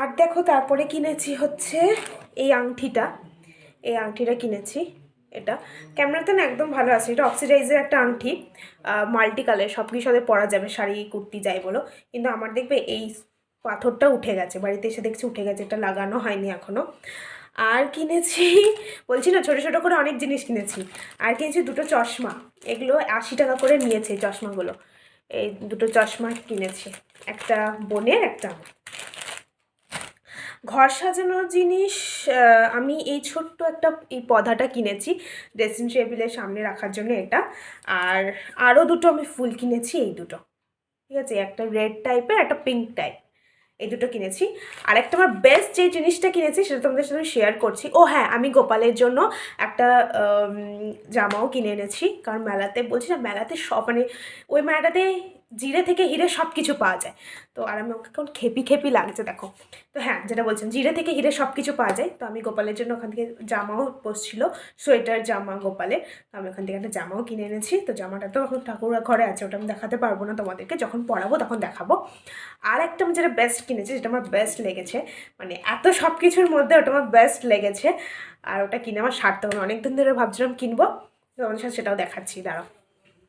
আর দেখো তারপরে কিনেছি হচ্ছে এই আংটিটা। এই আংটিটা কিনেছি। এটা ক্যামেরাতে না একদম ভালো আছে। এটা অক্সিডাইজের একটা আংটি, মাল্টি কালার, সব কিছুর সাথে পরা যাবে, শাড়ি কুর্তি যাই বলো। কিন্তু আমার দেখবে এই পাথরটা উঠে গেছে, বাড়িতে এসে দেখছি উঠে গেছে, এটা লাগানো হয়নি এখনও। আর কিনেছি, বলছি না ছোটো ছোটো করে অনেক জিনিস কিনেছি। আর কিনেছি দুটো চশমা, এগুলো 80 টাকা করে নিয়েছে এই চশমাগুলো। এই দুটো চশমা কিনেছি, একটা বোনের একটা আমার। ঘর সাজানোর জিনিস, আমি এই ছোট্ট একটা এই পদাটা কিনেছি ড্রেসিং টেবিলের সামনে রাখার জন্য এটা। আর আরও দুটো আমি ফুল কিনেছি, এই দুটো, ঠিক আছে, একটা রেড টাইপের একটা পিঙ্ক টাইপ, এই দুটো কিনেছি। আর একটা আমার বেস্ট যে জিনিসটা কিনেছি সেটা তোমাদের সাথে শেয়ার করছি। ও হ্যাঁ, আমি গোপালের জন্য একটা জামাও কিনে এনেছি, কারণ মেলাতে, বলছি না মেলাতে সব মানে ওই মেলাটাতে জিরে থেকে হিরে সব কিছু পাওয়া যায়। তো আর আমি ওকে কেমন খেপি খেপি লাগছে দেখো। তো হ্যাঁ, যেটা বলছেন জিরে থেকে হিরে সব কিছু পাওয়া যায়, তো আমি গোপালের জন্য ওখান থেকে জামাও বসছিল, সোয়েটার জামা গোপালের। তো আমি ওখান থেকে একটা জামাও কিনে এনেছি। তো জামাটা তো এখন ঠাকুর ঘরে আছে, ওটা আমি দেখাতে পারবো না তোমাদেরকে, যখন পরাবো তখন দেখাবো। আর একটা আমি যেটা বেস্ট কিনেছি, যেটা আমার বেস্ট লেগেছে, মানে এত সব কিছুর মধ্যে ওটা আমার বেস্ট লেগেছে, আর ওটা কিনে আমার সারতে হবে। অনেকদিন ধরে ভাবছিলাম কিনবো, তো আমার সাথে সেটাও দেখাচ্ছি, দাঁড়াও।